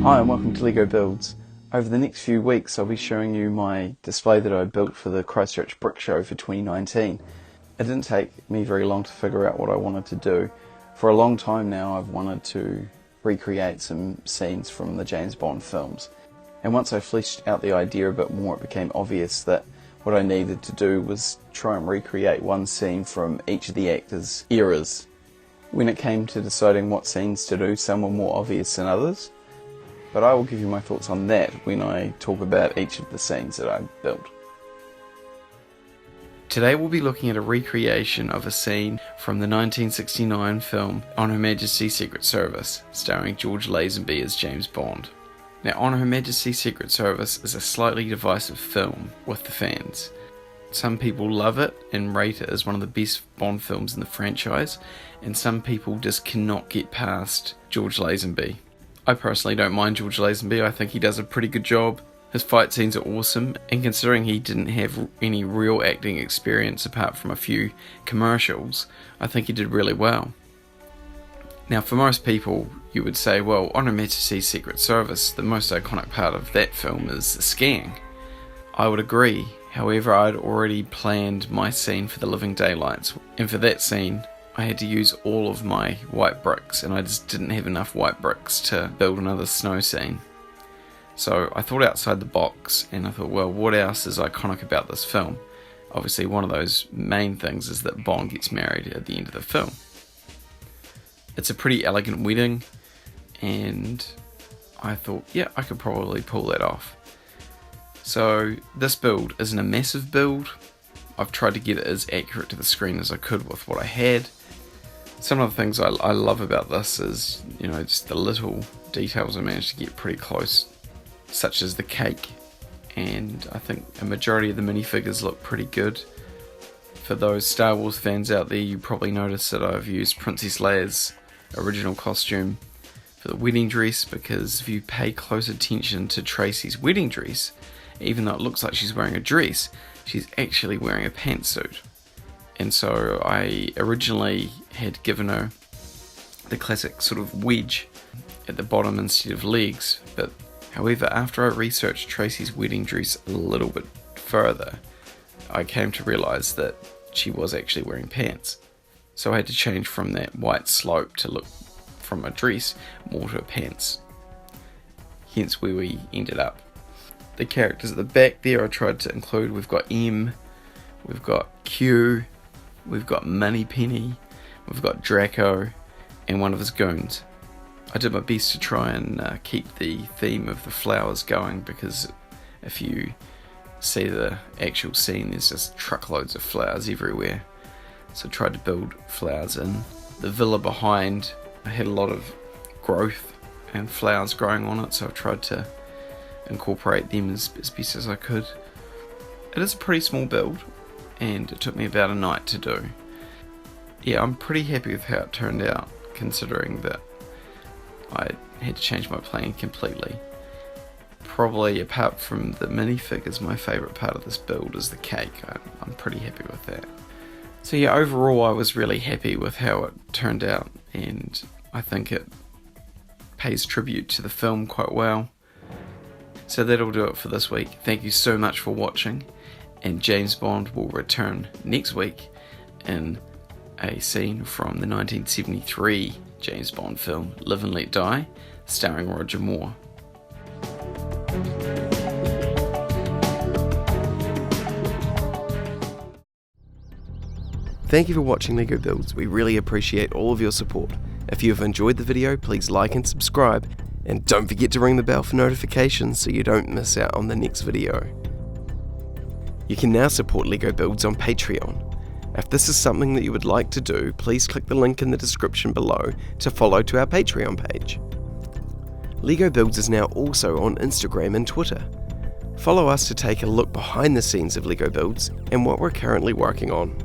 Hi and welcome to LEGO BUILDZ. Over the next few weeks I'll be showing you my display that I built for the Christchurch Brick Show for 2019. It didn't take me very long to figure out what I wanted to do. For a long time now I've wanted to recreate some scenes from the James Bond films. And once I fleshed out the idea a bit more, it became obvious that what I needed to do was try and recreate one scene from each of the actors' eras. When it came to deciding what scenes to do, some were more obvious than others. But I will give you my thoughts on that when I talk about each of the scenes that I built. Today we'll be looking at a recreation of a scene from the 1969 film On Her Majesty's Secret Service, starring George Lazenby as James Bond. Now, On Her Majesty's Secret Service is a slightly divisive film with the fans. Some people love it and rate it as one of the best Bond films in the franchise, and some people just cannot get past George Lazenby. I personally don't mind George Lazenby. I think he does a pretty good job. His fight scenes are awesome, and considering he didn't have any real acting experience apart from a few commercials, I think he did really well. Now, for most people, you would say, well, On Her Majesty's Secret Service, the most iconic part of that film is the skiing. I would agree. However, I'd already planned my scene for the Living Daylights, and for that scene, I had to use all of my white bricks, and I just didn't have enough white bricks to build another snow scene. So I thought outside the box, and I thought, well, what else is iconic about this film? Obviously, one of those main things is that Bond gets married at the end of the film. It's a pretty elegant wedding, and I thought, yeah, I could probably pull that off. So this build isn't a massive build. I've tried to get it as accurate to the screen as I could with what I had. Some of the things I love about this is, just the little details I managed to get pretty close, such as the cake, and I think a majority of the minifigures look pretty good. For those Star Wars fans out there, you probably noticed that I've used Princess Leia's original costume for the wedding dress, because if you pay close attention to Tracy's wedding dress, even though it looks like she's wearing a dress, she's actually wearing a pantsuit. And so I originally had given her the classic sort of wedge at the bottom instead of legs, but however, after I researched Tracy's wedding dress a little bit further, I came to realise that she was actually wearing pants. So I had to change from that white slope to look from a dress more to a pants. Hence where we ended up. The characters at the back there I tried to include. We've got M, we've got Q, we've got Moneypenny, we've got Draco, and one of his goons. I did my best to try and keep the theme of the flowers going, because if you see the actual scene, there's just truckloads of flowers everywhere. So I tried to build flowers in. The villa behind, I had a lot of growth and flowers growing on it, so I tried to incorporate them as best as I could. It is a pretty small build, and it took me about a night to do. Yeah, I'm pretty happy with how it turned out, considering that I had to change my plan completely. Probably, apart from the minifigures, my favourite part of this build is the cake. I'm pretty happy with that. So yeah, overall I was really happy with how it turned out, and I think it pays tribute to the film quite well. So that'll do it for this week. Thank you so much for watching, and James Bond will return next week in a scene from the 1973 James Bond film Live and Let Die, starring Roger Moore. Thank you for watching LEGO BUILDZ. We really appreciate all of your support. If you have enjoyed the video, please like and subscribe, and don't forget to ring the bell for notifications so you don't miss out on the next video. You can now support LEGO BUILDZ on Patreon. If this is something that you would like to do, please click the link in the description below to follow to our Patreon page. LEGO BUILDZ is now also on Instagram and Twitter. Follow us to take a look behind the scenes of LEGO BUILDZ and what we're currently working on.